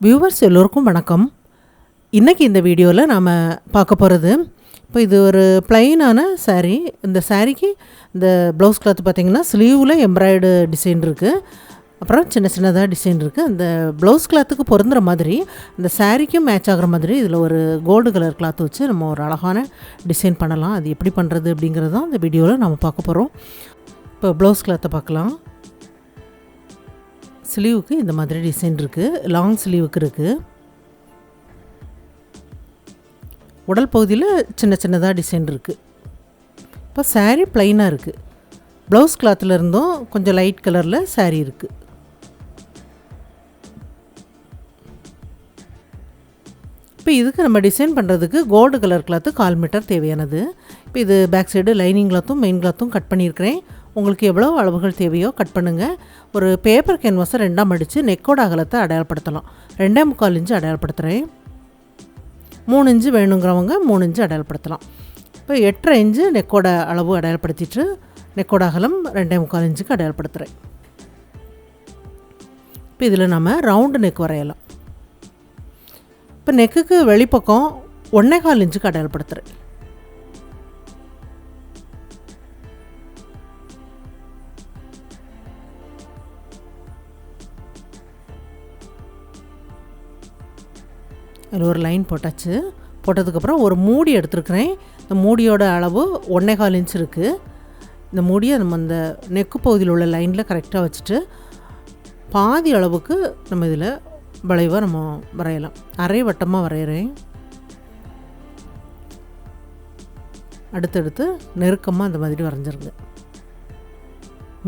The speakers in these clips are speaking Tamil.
வியூவர்ஸ் எல்லோருக்கும் வணக்கம். இன்றைக்கி இந்த வீடியோவில் நாம் பார்க்க போகிறது, இப்போ இது ஒரு ப்ளைனான சாரீ. இந்த சாரீக்கு இந்த ப்ளவுஸ் கிளாத் பார்த்திங்கன்னா ஸ்லீவில் எம்ப்ராய்டு டிசைன் இருக்குது, அப்புறம் சின்ன சின்னதாக டிசைன் இருக்குது. அந்த ப்ளவுஸ் கிளாத்துக்கு பொருந்துகிற மாதிரி இந்த சாரீக்கும் மேட்ச் ஆகிற மாதிரி இதில் ஒரு கோல்டு கலர் கிளாத் வச்சு நம்ம ஒரு அழகான டிசைன் பண்ணலாம். அது எப்படி பண்ணுறது அப்படிங்கிறது தான் இந்த வீடியோவில் நம்ம பார்க்க போகிறோம். இப்போ ப்ளவுஸ் கிளாத்தை பார்க்கலாம். ஸ்லீவுக்கு இந்த மாதிரி டிசைன் இருக்குது, லாங் ஸ்லீவுக்கு இருக்குது. உடல் பகுதியில் சின்ன சின்னதாக டிசைன் இருக்குது. இப்போ சாரீ ப்ளைனாக இருக்குது. ப்ளவுஸ் கிளாத்தில் இருந்தும் கொஞ்சம் லைட் கலரில் சாரீ இருக்குது. இப்போ இதுக்கு நம்ம டிசைன் பண்ணுறதுக்கு கோல்டு கலர் கிளாத்து 1/4 மீட்டர் தேவையானது. இப்போ இது பேக் சைடு லைனிங் கிளாத்தும் மெயின் கிளாத்தும் கட் பண்ணியிருக்கிறேன். உங்களுக்கு எவ்வளோ அளவுகள் தேவையோ கட் பண்ணுங்கள். ஒரு பேப்பர் கேன்வாஸை 2ஆக மடித்து நெக்கோட அகலத்தை அடையாளப்படுத்தலாம். 2.25 இன்ச்சு அடையாளப்படுத்துகிறேன். 3 இன்ச்சு வேணுங்கிறவங்க 3 இன்ச்சு அடையாளப்படுத்தலாம். இப்போ 8.5 இன்ச்சு நெக்கோட அளவு அடையாளப்படுத்திட்டு நெக்கோட அகலம் 2.25 இன்ச்சுக்கு அடையாளப்படுத்துகிறேன். இப்போ இதில் நம்ம ரவுண்டு நெக் வரையலாம். இப்போ நெக்குக்கு வெளிப்பக்கம் 1.25 இன்ச்சுக்கு அடையாளப்படுத்துகிறேன். அதில் ஒரு லைன் போட்டாச்சு. போட்டதுக்கப்புறம் ஒரு மூடி எடுத்துருக்கிறேன். இந்த மூடியோட அளவு 1.25 இன்ச் இருக்குது. இந்த மூடியை நம்ம இந்த நெக்கு பகுதியில் உள்ள லைனில் கரெக்டாக வச்சுட்டு பாதி அளவுக்கு நம்ம இதில் வளைவாக நம்ம வரையலாம். அரை வட்டமாக வரைகிறேன். அடுத்தடுத்து நெருக்கமாக அந்த மாதிரி வரைஞ்சிருங்க.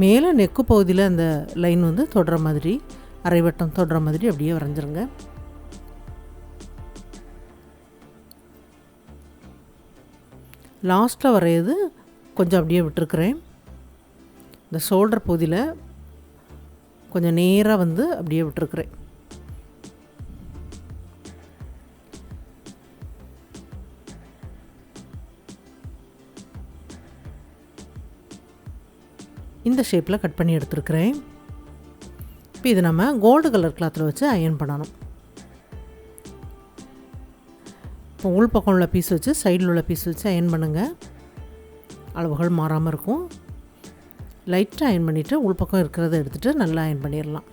மேலே நெக்கு பகுதியில் அந்த லைன் வந்து தொடுற மாதிரி, அரை வட்டம் தொடுற மாதிரி அப்படியே வரைஞ்சிருங்க. லாஸ்ட்டில் வரைയത് கொஞ்சம் அப்படியே விட்டுருக்குறேன். இந்த ஷோல்டர் பகுதியில் கொஞ்சம் நேராக வந்து அப்படியே விட்டுருக்குறேன். இந்த ஷேப்பில் கட் பண்ணி எடுத்துருக்குறேன். இப்போ இது நம்ம கோல்டு கலர் கிளாத்தில் வச்சு அயன் பண்ணணும். இப்போ உள் பக்கம் உள்ள பீஸ் வச்சு சைடில் உள்ள பீஸ் வச்சு அயன் பண்ணுங்கள். அளவுகள் மாறாமல் இருக்கும். லைட்டாக அயன் பண்ணிவிட்டு உள் பக்கம் இருக்கிறத எடுத்துகிட்டு நல்லா அயன் பண்ணிடலாம்.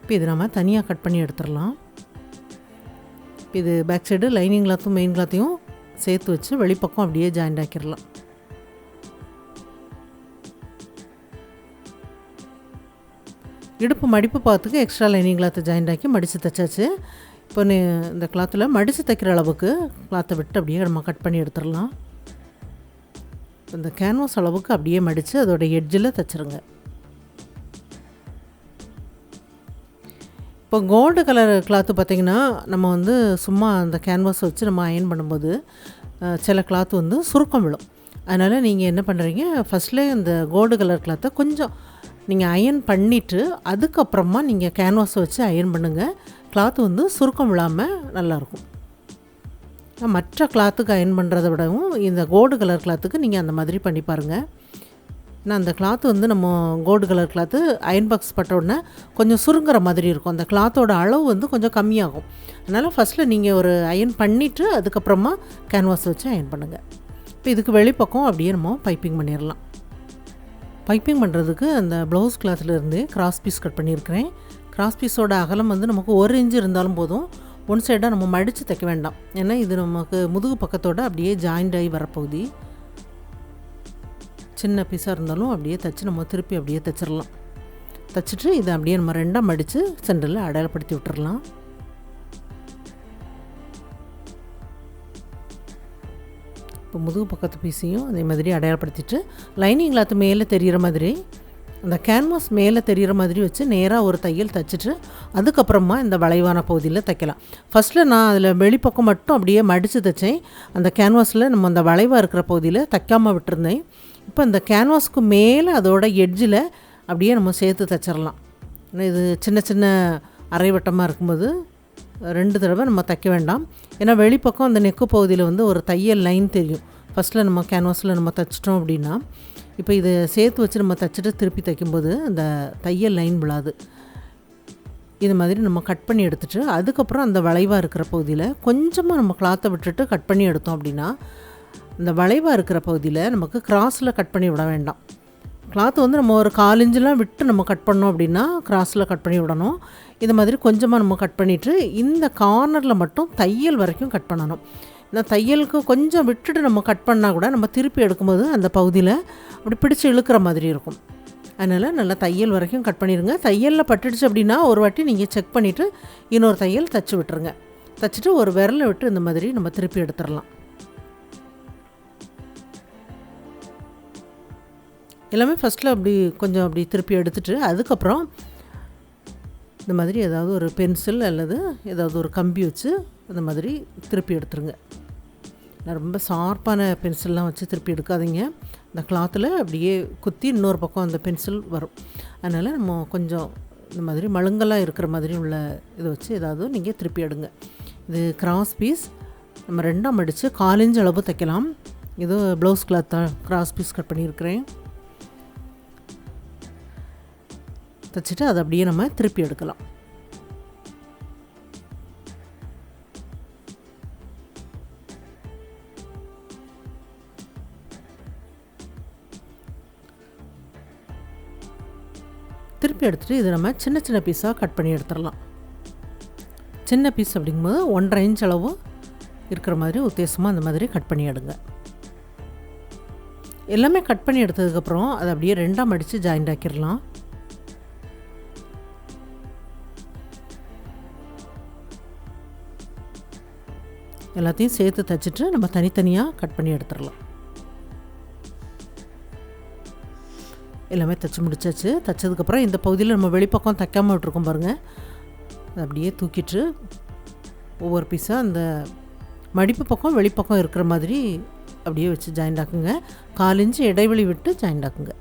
இப்போ இது நம்ம தனியாக கட் பண்ணி எடுத்துடலாம். இது பேக் சைடு லைனிங் கிளாத்தும் மெயின் கிளாத்தையும் சேர்த்து வச்சு வெளிப்பக்கம் அப்படியே ஜாயிண்ட் ஆக்கிடலாம். இடுப்பு மடிப்பு பார்த்துக்கு எக்ஸ்ட்ரா லைனிங் கிளாத்தை ஜாயிண்ட் ஆக்கி மடித்து தைச்சாச்சு. இப்போ இந்த கிளாத்தில் மடித்து தைக்கிற அளவுக்கு கிளாத்தை விட்டு அப்படியே நம்ம கட் பண்ணி எடுத்துடலாம். இந்த கேன்வாஸ் அளவுக்கு அப்படியே மடித்து அதோட எட்ஜில் தைச்சிருங்க. இப்போ கோல்டு கலர் கிளாத்து பார்த்திங்கன்னா நம்ம வந்து சும்மா அந்த கேன்வாஸ் வச்சு நம்ம அயன் பண்ணும்போது சில கிளாத்து வந்து சுருக்கம் விழும். அதனால் நீங்கள் என்ன பண்ணுறீங்க, ஃபஸ்ட்லேயே இந்த கோல்டு கலர் கிளாத்தை கொஞ்சம் நீங்கள் அயன் பண்ணிவிட்டு அதுக்கப்புறமா நீங்கள் கேன்வாஸை வச்சு அயன் பண்ணுங்கள். கிளாத்து வந்து சுருக்கம் விழாமல் நல்லாயிருக்கும். மற்ற கிளாத்துக்கு அயன் பண்ணுறத விடவும் இந்த கோல்டு கலர் கிளாத்துக்கு நீங்கள் அந்த மாதிரி பண்ணி பாருங்கள். ஏன்னா அந்த கிளாத்து வந்து நம்ம gold colour cloth iron box பட்ட உடனே கொஞ்சம் சுருங்குற மாதிரி இருக்கும். அந்த கிளாத்தோட அளவு வந்து கொஞ்சம் கம்மியாகும். அதனால் ஃபஸ்ட்டில் நீங்கள் ஒரு அயன் பண்ணிவிட்டு அதுக்கப்புறமா கேன்வாஸ் வச்சு அயன் பண்ணுங்கள். இப்போ இதுக்கு வெளிப்பக்கம் அப்படியே நம்ம பைப்பிங் பண்ணிடலாம். பைப்பிங் பண்ணுறதுக்கு அந்த ப்ளவுஸ் கிளாத்லேருந்து கிராஸ் பீஸ் கட் பண்ணியிருக்கிறேன். கிராஸ் பீஸோட அகலம் வந்து நமக்கு 1 இன்ச்சு இருந்தாலும் போதும். ஒன் சைடாக நம்ம மடித்து தைக்க வேண்டாம். ஏன்னா இது நமக்கு முதுகு பக்கத்தோடு அப்படியே ஜாயிண்ட் ஆகி வரப்போகுது. சின்ன பீஸாக இருந்தாலும் அப்படியே தைச்சி நம்ம திருப்பி அப்படியே தைச்சிடலாம். தைச்சிட்டு இதை அப்படியே நம்ம 2ஆக மடித்து சென்டரில் அடையாளப்படுத்தி விட்டுறலாம். இப்போ முதுகு பக்கத்து பீஸையும் அதே மாதிரி அடையாளப்படுத்திட்டு லைனிங் கிளாத்து மேலே தெரிகிற மாதிரி அந்த கேன்வாஸ் மேலே தெரிகிற மாதிரி வச்சு நேராக ஒரு தையல் தைச்சிட்டு அதுக்கப்புறமா இந்த வளைவான பகுதியில் தைக்கலாம். ஃபஸ்ட்டில் நான் அதில் வெளிப்பக்கம் மட்டும் அப்படியே மடித்து தைச்சேன். அந்த கேன்வாஸில் நம்ம அந்த வளைவாக இருக்கிற பகுதியில் தைக்காமல் விட்டுருந்தேன். இப்போ இந்த கேன்வாஸ்க்கு மேலே அதோட எட்ஜில் அப்படியே நம்ம சேர்த்து தைச்சிடலாம். இது சின்ன சின்ன அரை வட்டமாக இருக்கும்போது 2 தடவை நம்ம தைக்க வேண்டாம். ஏன்னா வெளிப்பக்கம் அந்த நெக்கு பகுதியில் வந்து ஒரு தையல் லைன் தெரியும். ஃபஸ்ட்டில் நம்ம கேன்வாஸில் நம்ம தைச்சிட்டோம் அப்படின்னா, இப்போ இதை சேர்த்து வச்சு நம்ம தைச்சிட்டு திருப்பி தைக்கும்போது அந்த தையல் லைன் விழாது. இது மாதிரி நம்ம கட் பண்ணி எடுத்துகிட்டு அதுக்கப்புறம் அந்த வளைவாக இருக்கிற பகுதியில் கொஞ்சமாக நம்ம கிளாத்தை விட்டுட்டு கட் பண்ணி எடுத்தோம் அப்படின்னா, இந்த வளைவாக இருக்கிற பகுதியில் நமக்கு கிராஸில் கட் பண்ணி விட வேண்டாம். கிளாத்து வந்து நம்ம ஒரு 4 இன்ச்செலாம் விட்டு நம்ம கட் பண்ணோம் அப்படின்னா கிராஸில் கட் பண்ணி விடணும். இது மாதிரி கொஞ்சமாக நம்ம கட் பண்ணிவிட்டு இந்த கார்னரில் மட்டும் தையல் வரைக்கும் கட் பண்ணணும். இந்த தையலுக்கு கொஞ்சம் விட்டுட்டு நம்ம கட் பண்ணால் கூட நம்ம திருப்பி எடுக்கும்போது அந்த பகுதியில் அப்படி பிடிச்சி இழுக்கிற மாதிரி இருக்கும். அதனால் நல்லா தையல் வரைக்கும் கட் பண்ணிடுங்க. தையலில் பட்டுடுச்சு அப்படின்னா ஒரு வாட்டி நீங்கள் செக் பண்ணிவிட்டு இன்னொரு தையல் தைச்சி விட்டுருங்க. தைச்சிட்டு ஒரு விரலை விட்டு இந்த மாதிரி நம்ம திருப்பி எடுத்துடலாம். எல்லாமே ஃபஸ்ட்டில் அப்படி கொஞ்சம் அப்படி திருப்பி எடுத்துகிட்டு அதுக்கப்புறம் இந்த மாதிரி ஏதாவது ஒரு பென்சில் அல்லது ஏதாவது ஒரு கம்பி வச்சு இந்த மாதிரி திருப்பி எடுத்துருங்க. ரொம்ப ஷார்ப்பான பென்சில்லாம் வச்சு திருப்பி எடுக்காதீங்க. இந்த கிளாத்தில் அப்படியே குத்தி இன்னொரு பக்கம் அந்த பென்சில் வரும். அதனால் நம்ம கொஞ்சம் இந்த மாதிரி மழுங்கலாக இருக்கிற மாதிரி உள்ள இதை வச்சு ஏதாவது நீங்கள் திருப்பி எடுங்க. இது கிராஸ் பீஸ் நம்ம 2ஆக மடித்து 4 இன்ச் அளவு தைக்கலாம். இது ப்ளவுஸ் கிளாத்தாக கிராஸ் பீஸ் கட் பண்ணியிருக்கிறேன். தைச்சிட்டு அதை அப்படியே நம்ம திருப்பி எடுக்கலாம். திருப்பி எடுத்துகிட்டு இதை நம்ம சின்ன சின்ன பீஸாக கட் பண்ணி எடுத்துடலாம். சின்ன பீஸ் அப்படிங்கும்போது 1.5 இன்ச் அளவு இருக்கிற மாதிரி உத்தேசமாக அந்த மாதிரி கட் பண்ணி எடுங்க. எல்லாமே கட் பண்ணி எடுத்ததுக்கப்புறம் அதை அப்படியே 2ஆக மடித்து ஜாயிண்ட் ஆக்கிடலாம். எல்லாத்தையும் சேர்த்து தைச்சிட்டு நம்ம தனித்தனியாக கட் பண்ணி எடுத்துடலாம். எல்லாமே தைச்சி முடிச்சாச்சு. தைச்சதுக்கப்புறம் இந்த பகுதியில் நம்ம வெளிப்பக்கம் தைக்காமல் விட்டுருக்கோம் பாருங்கள். அதை அப்படியே தூக்கிட்டு ஒவ்வொரு பீஸாக அந்த மடிப்பு பக்கம் வெளிப்பக்கம் இருக்கிற மாதிரி அப்படியே வச்சு ஜாயிண்ட் ஆக்குங்க. 4 இன்ச்சு இடைவெளி விட்டு ஜாயிண்ட் ஆக்குங்க.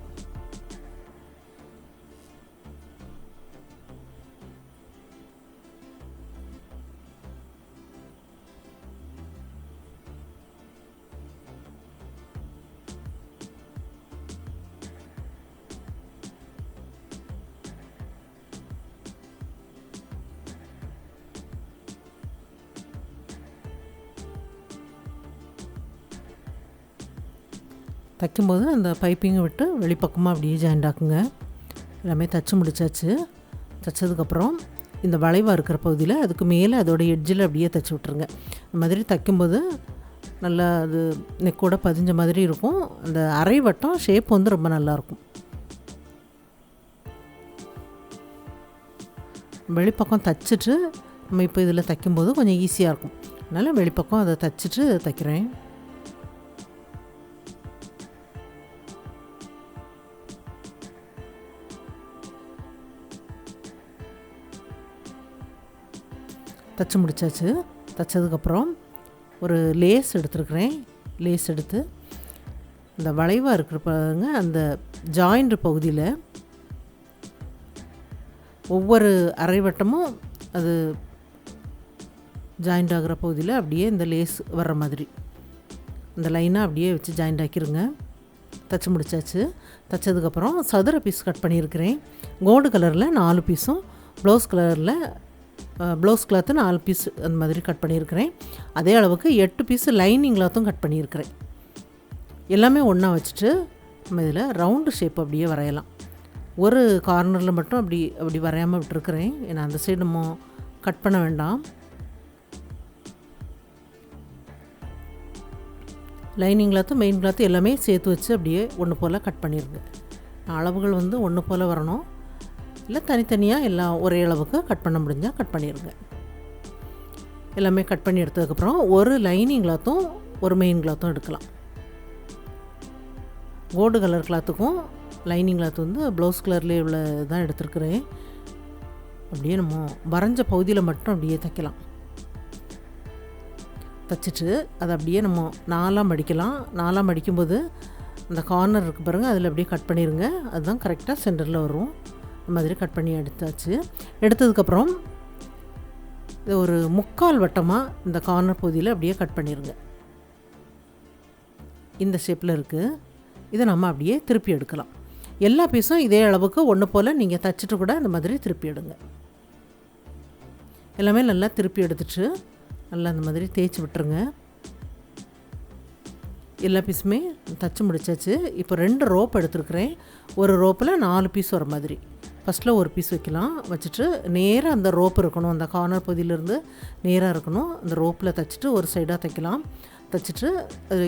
தைக்கும்போது அந்த பைப்பிங்கை விட்டு வெளிப்பக்கமாக அப்படியே ஜாயிண்ட் ஆக்குங்க. எல்லாமே தைச்சி முடிச்சாச்சு. தைச்சதுக்கப்புறம் இந்த வளைவாக இருக்கிற பகுதியில் அதுக்கு மேலே அதோட எட்ஜில் அப்படியே தைச்சி விட்ருங்க. இந்த மாதிரி தைக்கும்போது நல்லா அது நெக்கோட பதிஞ்ச மாதிரி இருக்கும். அந்த அரை வட்டம் ஷேப் வந்து ரொம்ப நல்லாயிருக்கும். வெளிப்பக்கம் தைச்சிட்டு நம்ம இப்போ இதில் தைக்கும்போது கொஞ்சம் ஈஸியாக இருக்கும். அதனால் வெளிப்பக்கம் அதை தைச்சிட்டு தைக்கிறேன். தைச்சி முடித்தாச்சு. தைச்சதுக்கப்புறம் ஒரு லேஸ் எடுத்துருக்குறேன். லேஸ் எடுத்து இந்த வளைவாக இருக்கிற பாருங்க அந்த ஜாயிண்ட் பகுதியில் ஒவ்வொரு அரைவட்டமும் அது ஜாயிண்ட் ஆகிற பகுதியில் அப்படியே இந்த லேஸ் வர்ற மாதிரி அந்த லைனாக அப்படியே வச்சு ஜாயிண்ட் ஆக்கிடுங்க. தைச்சி முடித்தாச்சு. தைச்சதுக்கப்புறம் சதுர பீஸ் கட் பண்ணியிருக்கிறேன். கோல்டு கலரில் 4 பீஸும் ப்ளவுஸ் கிளாத்து 4 பீஸ் அந்த மாதிரி கட் பண்ணியிருக்கிறேன். அதே அளவுக்கு 8 பீஸு லைனிங் கிளாத்தும் கட் பண்ணியிருக்கிறேன். எல்லாமே ஒன்றா வச்சுட்டு நம்ம இதில் ரவுண்டு ஷேப் அப்படியே வரையலாம். ஒரு கார்னரில் மட்டும் அப்படி வரையாமல் விட்டுருக்குறேன். ஏன்னா அந்த சைடு நம்ம கட் பண்ண வேண்டாம். லைனிங் கிளாத்து மெயின் கிளாத்து எல்லாமே சேர்த்து வச்சு அப்படியே ஒன்று போல் கட் பண்ணிடுங்க. அளவுகள் வந்து ஒன்று போல் வரணும். இல்லை தனித்தனியாக எல்லாம் ஒரே அளவுக்கு கட் பண்ண முடிஞ்சால் கட் பண்ணிடுங்க. எல்லாமே கட் பண்ணி எடுத்ததுக்கப்புறம் ஒரு லைனிங் கிளாத்தும் ஒரு மெயின் கிளாத்தும் எடுக்கலாம். கோல்டு கலர் கிளாத்துக்கும் லைனிங் கிளாத் வந்து ப்ளவுஸ் கலர்லேயே உள்ள தான் எடுத்துருக்குறேன். அப்படியே நம்ம வரைஞ்ச பகுதியில் மட்டும் அப்படியே தைக்கலாம். தைச்சிட்டு அதை அப்படியே நம்ம 4ஆக மடிக்கலாம். 4ஆக மடிக்கும்போது அந்த கார்னர் இருக்குது பாருங்கள், அதில் அப்படியே கட் பண்ணிடுங்க. அதுதான் கரெக்டாக சென்டரில் வரும். இந்த மாதிரி கட் பண்ணி எடுத்தாச்சு. எடுத்ததுக்கப்புறம் இது ஒரு 3/4 வட்டமாக இந்த கார்னர் பகுதியில் அப்படியே கட் பண்ணிடுங்க. இந்த ஷேப்பில் இருக்குது. இதை நம்ம அப்படியே திருப்பி எடுக்கலாம். எல்லா பீஸும் இதே அளவுக்கு ஒன்று போல் நீங்கள் தைச்சிட்டு கூட இந்த மாதிரி திருப்பி எடுங்க. எல்லாமே நல்லா திருப்பி எடுத்துட்டு நல்லா இந்த மாதிரி தேய்ச்சி விட்டுருங்க. எல்லா பீஸுமே தைச்சி முடிச்சாச்சு. இப்போ 2 ரோப் எடுத்துருக்குறேன். ஒரு ரோப்பில் 4 பீஸ் வர மாதிரி ஃபஸ்ட்டில் ஒரு பீஸ் வைக்கலாம். வச்சுட்டு நேராக அந்த ரோப் இருக்கணும், அந்த கார்னர் பகுதியிலேருந்து நேராக இருக்கணும். அந்த ரோப்பில் தைச்சிட்டு ஒரு சைடாக தைக்கலாம். தைச்சிட்டு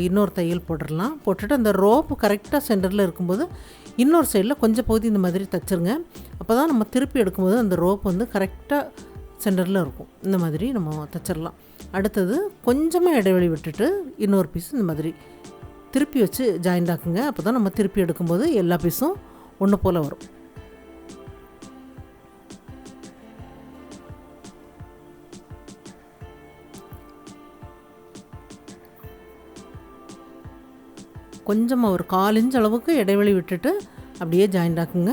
இன்னொரு தையல் போட்டுடலாம். போட்டுட்டு அந்த ரோப்பு கரெக்டாக சென்டரில் இருக்கும்போது இன்னொரு சைடில் கொஞ்சம் பகுதி இந்த மாதிரி தைச்சிருங்க. அப்போ தான் நம்ம திருப்பி எடுக்கும்போது அந்த ரோப் வந்து கரெக்டாக சென்டரில் இருக்கும். இந்த மாதிரி நம்ம தைச்சிடலாம். அடுத்தது கொஞ்சமாக இடைவெளி விட்டுட்டு இன்னொரு பீஸ் இந்த மாதிரி திருப்பி வச்சு ஜாயிண்ட் ஆக்குங்க. அப்போ தான் நம்ம திருப்பி எடுக்கும்போது எல்லா பீஸும் ஒன்று போல் வரும். கொஞ்சமாக ஒரு 1/4 இன்ச் அளவுக்கு இடைவெளி விட்டுட்டு அப்படியே ஜாயிண்ட் ஆக்குங்க.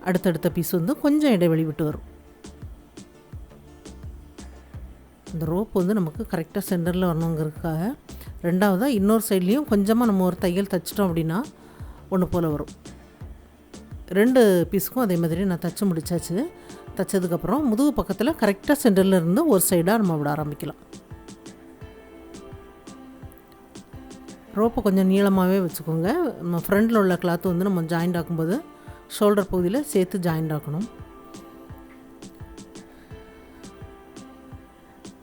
அடுத்தடுத்த பீஸ் வந்து கொஞ்சம் இடைவெளி விட்டு வரும். இந்த ரோப் வந்து நமக்கு கரெக்டாக சென்டரில் வரணுங்கிறதுக்காக. ரெண்டாவதாக இன்னொரு சைட்லேயும் கொஞ்சமாக நம்ம ஒரு தையல் தைச்சிட்டோம் அப்படின்னா ஒன்று போல் வரும். 2 பீஸுக்கும் அதே மாதிரி நான் தைச்சி முடித்தாச்சு. தைச்சதுக்கப்புறம் முதுகு பக்கத்தில் கரெக்டாக சென்டரில் இருந்து ஒரு சைடாக நம்ம விட ஆரம்பிக்கலாம். ரோப்பை கொஞ்சம் நீளமாகவே வச்சுக்கோங்க. நம்ம ஃப்ரண்டில் உள்ள கிளாத்து வந்து நம்ம ஜாயிண்ட் ஆக்கும்போது ஷோல்டர் பகுதியில் சேர்த்து ஜாயிண்ட் ஆக்கணும்.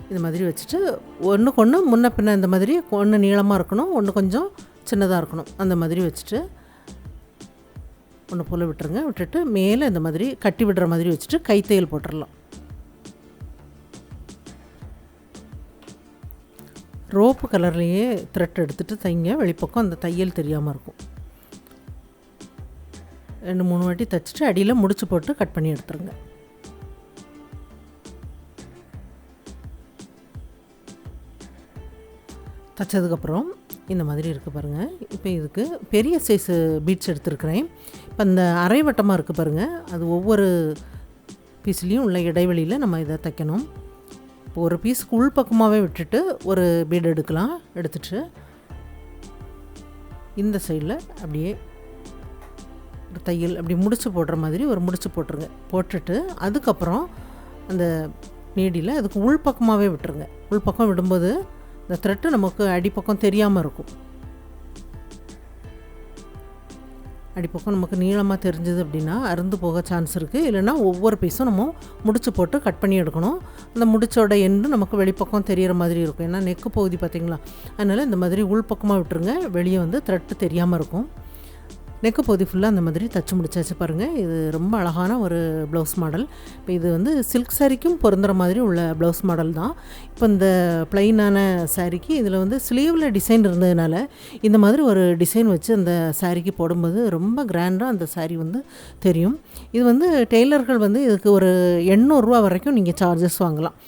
இந்த மாதிரி வச்சுட்டு ஒன்றுக்கு ஒன்று முன்ன பின்ன இந்த மாதிரி ஒன்று நீளமாக இருக்கணும், ஒன்று கொஞ்சம் சின்னதாக இருக்கணும். அந்த மாதிரி வச்சுட்டு ஒன்று போல் விட்டுருங்க. விட்டுட்டு மேலே இந்த மாதிரி கட்டி விடுற மாதிரி வச்சுட்டு கைத்தையல் போட்டுடலாம். ரோப்பு கலர்லேயே த்ரெட் எடுத்துகிட்டு தைங்க. வெளிப்பக்கம் அந்த தையல் தெரியாமல் இருக்கும். 2-3 வாட்டி தைச்சிட்டு அடியில் முடிச்சு போட்டு கட் பண்ணி எடுத்துருங்க. தைச்சதுக்கப்புறம் இந்த மாதிரி இருக்குது பாருங்கள். இப்போ இதுக்கு பெரிய சைஸு பீட்ஸ் எடுத்துருக்கிறேன். இப்போ இந்த அரை வட்டமாக இருக்குது பாருங்கள், அது ஒவ்வொரு பீஸ்லேயும் உள்ள இடைவெளியில் நம்ம இதை தைக்கணும். இப்போ ஒரு பீஸுக்கு உள் பக்கமாகவே விட்டுட்டு ஒரு பீட் எடுக்கலாம். எடுத்துட்டு இந்த சைடில் அப்படியே ஒரு தையல் அப்படி முடிச்சு போடுற மாதிரி ஒரு முடிச்சு போட்டுருங்க. போட்டுட்டு அதுக்கப்புறம் அந்த நீடியில் அதுக்கு உள் பக்கமாகவே விட்டுருங்க. உள் பக்கம் விடும்போது இந்த த்ரெட்டு நமக்கு அடிப்பக்கம் தெரியாமல் இருக்கும். அடிப்பக்கம் நமக்கு நீளமாக தெரிஞ்சது அப்படின்னா அருந்து போக சான்ஸ் இருக்குது. இல்லைனா ஒவ்வொரு பீஸும் நம்ம முடிச்சு போட்டு கட் பண்ணி எடுக்கணும். அந்த முடிச்சோட எண்டு நமக்கு வெளிப்பக்கம் தெரிகிற மாதிரி இருக்கும். ஏன்னா நெக்கு பகுதி பார்த்திங்களா, அதனால் இந்த மாதிரி உள் பக்கமாக விட்டுருங்க. வெளியே வந்து த்ரெட்டு தெரியாமல் இருக்கும். நெக்கு பகுதி ஃபுல்லாக அந்த மாதிரி தச்சு முடிச்சாச்சு பாருங்கள். இது ரொம்ப அழகான ஒரு ப்ளவுஸ் மாடல். இப்போ இது வந்து சில்க் சாரிக்கும் பொருந்துகிற மாதிரி உள்ள ப்ளவுஸ் மாடல் தான். இப்போ இந்த ப்ளைனான சாரிக்கு இதில் வந்து ஸ்லீவில் டிசைன் இருந்ததுனால இந்த மாதிரி ஒரு டிசைன் வச்சு அந்த சாரிக்கு போடும்போது ரொம்ப கிராண்டாக அந்த சாரி வந்து தெரியும். இது வந்து டெய்லர்கள் வந்து இதுக்கு ஒரு 800 ரூபா வரைக்கும் நீங்கள் சார்ஜஸ் வாங்கலாம்.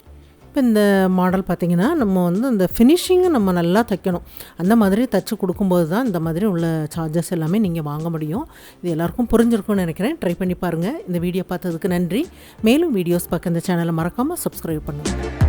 இப்போ இந்த மாடல் பார்த்திங்கன்னா நம்ம வந்து அந்த ஃபினிஷிங்கை நம்ம நல்லா தைக்கணும். அந்த மாதிரி தைச்சி கொடுக்கும்போது தான் இந்த மாதிரி உள்ள சார்ஜஸ் எல்லாமே நீங்கள் வாங்க முடியும். இது எல்லாருக்கும் புரிஞ்சிருக்கும்னு நினைக்கிறேன். ட்ரை பண்ணி பாருங்கள். இந்த வீடியோ பார்த்ததுக்கு நன்றி. மேலும் வீடியோஸ் பார்க்க இந்த சேனலை மறக்காமல் சப்ஸ்கிரைப் பண்ணுங்கள்.